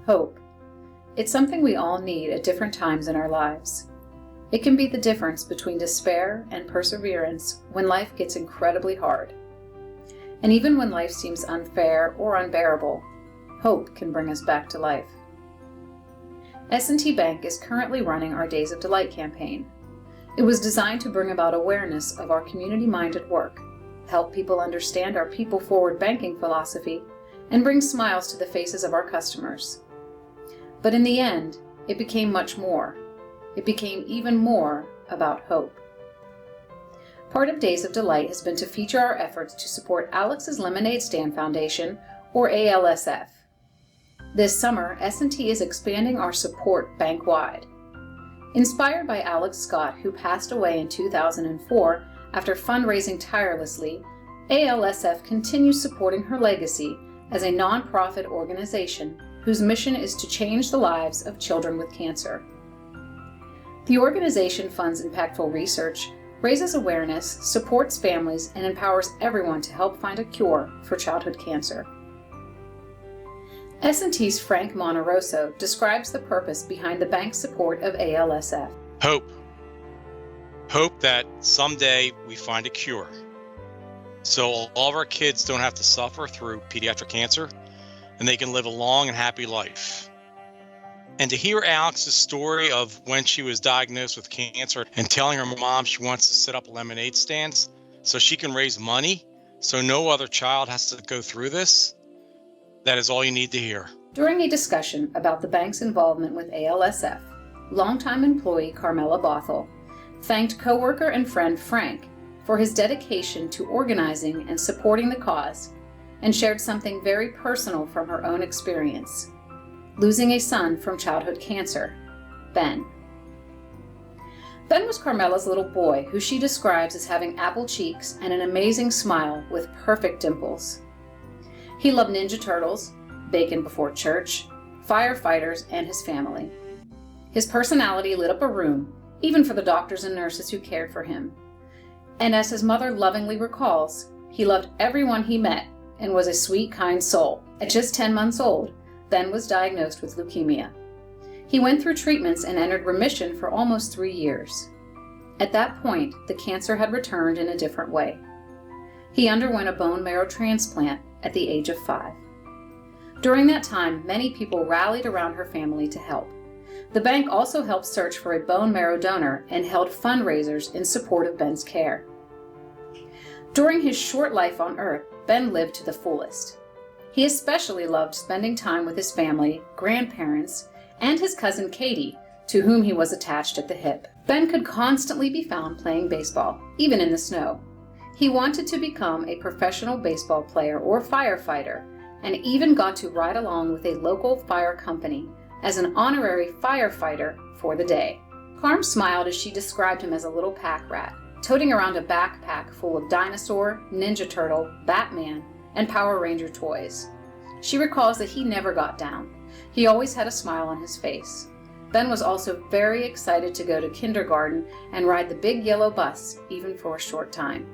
Hope. It's something we all need at different times in our lives. It can be the difference between despair and perseverance when life gets incredibly hard. And even when life seems unfair or unbearable, hope can bring us back to life. S&T Bank is currently running our Days of Delight campaign. It was designed to bring about awareness of our community-minded work, help people understand our people-forward banking philosophy, and bring smiles to the faces of our customers. But in the end, it became much more. It became even more about hope. Part of Days of Delight has been to feature our efforts to support Alex's Lemonade Stand Foundation, or ALSF. This summer, S&T is expanding our support bank-wide. Inspired by Alex Scott, who passed away in 2004 after fundraising tirelessly, ALSF continues supporting her legacy as a nonprofit organization whose mission is to change the lives of children with cancer. The organization funds impactful research, raises awareness, supports families, and empowers everyone to help find a cure for childhood cancer. S&T's Frank Monterosso describes the purpose behind the bank's support of ALSF. Hope. Hope that someday we find a cure, so all of our kids don't have to suffer through pediatric cancer, and they can live a long and happy life. And to hear Alex's story of when she was diagnosed with cancer and telling her mom she wants to set up lemonade stands so she can raise money so no other child has to go through this, that is all you need to hear. During a discussion about the bank's involvement with ALSF, longtime employee Carmela Bothell thanked coworker and friend Frank for his dedication to organizing and supporting the cause, and shared something very personal from her own experience: losing a son from childhood cancer, Ben. Ben was Carmela's little boy, who she describes as having apple cheeks and an amazing smile with perfect dimples. He loved Ninja Turtles, Bacon Before Church, firefighters, and his family. His personality lit up a room, even for the doctors and nurses who cared for him. And as his mother lovingly recalls, he loved everyone he met and was a sweet, kind soul. At just 10 months old, Ben was diagnosed with leukemia. He went through treatments and entered remission for almost 3 years. At that point, the cancer had returned in a different way. He underwent a bone marrow transplant at the age of 5. During that time, many people rallied around her family to help. The bank also helped search for a bone marrow donor and held fundraisers in support of Ben's care. During his short life on Earth, Ben lived to the fullest. He especially loved spending time with his family, grandparents, and his cousin Katie, to whom he was attached at the hip. Ben could constantly be found playing baseball, even in the snow. He wanted to become a professional baseball player or firefighter, and even got to ride along with a local fire company as an honorary firefighter for the day. Carm smiled as she described him as a little pack rat, toting around a backpack full of dinosaur, Ninja Turtle, Batman, and Power Ranger toys. She recalls that he never got down. He always had a smile on his face. Ben was also very excited to go to kindergarten and ride the big yellow bus, even for a short time.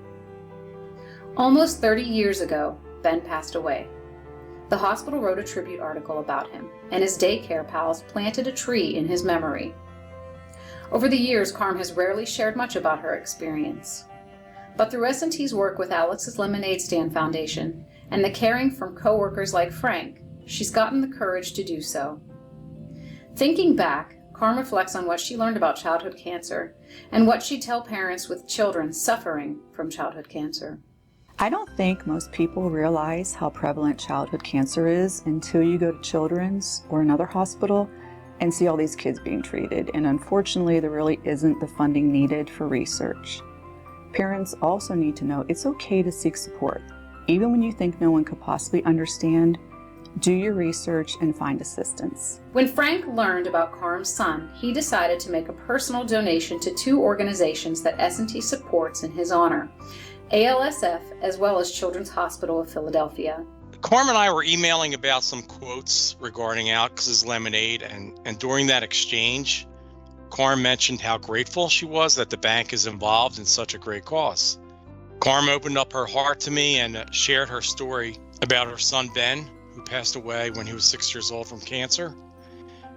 Almost 30 years ago, Ben passed away. The hospital wrote a tribute article about him, and his daycare pals planted a tree in his memory. Over the years, Carm has rarely shared much about her experience. But through S&T's work with Alex's Lemonade Stand Foundation and the caring from coworkers like Frank, she's gotten the courage to do so. Thinking back, Carm reflects on what she learned about childhood cancer and what she'd tell parents with children suffering from childhood cancer. I don't think most people realize how prevalent childhood cancer is until you go to Children's or another hospital and see all these kids being treated. And unfortunately, there really isn't the funding needed for research. Parents also need to know it's okay to seek support. Even when you think no one could possibly understand, do your research and find assistance. When Frank learned about Carm's son, he decided to make a personal donation to 2 organizations that S&T supports in his honor: ALSF, as well as Children's Hospital of Philadelphia. Carm and I were emailing about some quotes regarding Alex's Lemonade, and during that exchange, Carm mentioned how grateful she was that the bank is involved in such a great cause. Carm opened up her heart to me and shared her story about her son Ben, who passed away when he was 6 years old from cancer,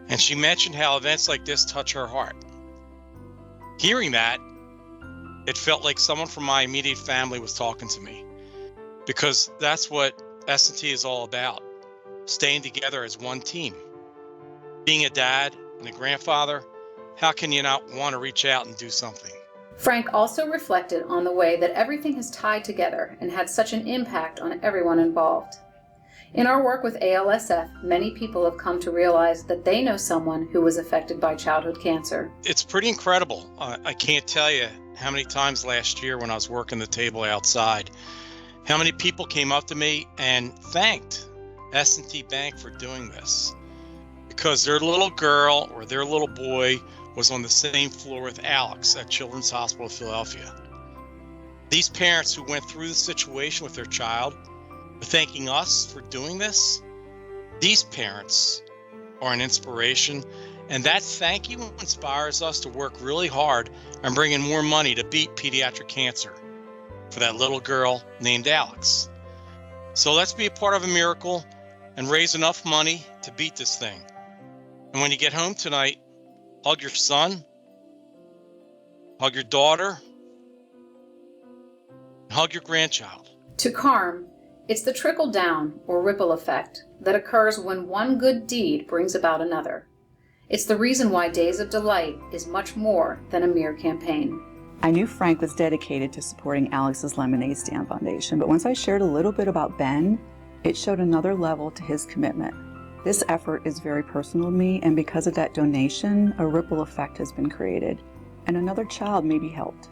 and she mentioned how events like this touch her heart. Hearing that, it felt like someone from my immediate family was talking to me, because that's what S&T is all about, staying together as one team. Being a dad and a grandfather, how can you not want to reach out and do something? Frank also reflected on the way that everything has tied together and had such an impact on everyone involved. In our work with ALSF, many people have come to realize that they know someone who was affected by childhood cancer. It's pretty incredible. I can't tell you how many times last year when I was working the table outside, how many people came up to me and thanked S&T Bank for doing this, because their little girl or their little boy was on the same floor with Alex at Children's Hospital of Philadelphia. These parents who went through the situation with their child are thanking us for doing this. These parents are an inspiration, and that thank you inspires us to work really hard on bringing more money to beat pediatric cancer for that little girl named Alex. So let's be a part of a miracle and raise enough money to beat this thing. And when you get home tonight, hug your son, hug your daughter, and hug your grandchild. To CARM, it's the trickle-down or ripple effect that occurs when one good deed brings about another. It's the reason why Days of Delight is much more than a mere campaign. I knew Frank was dedicated to supporting Alex's Lemonade Stand Foundation, but once I shared a little bit about Ben, it showed another level to his commitment. This effort is very personal to me, and because of that donation, a ripple effect has been created, and another child may be helped.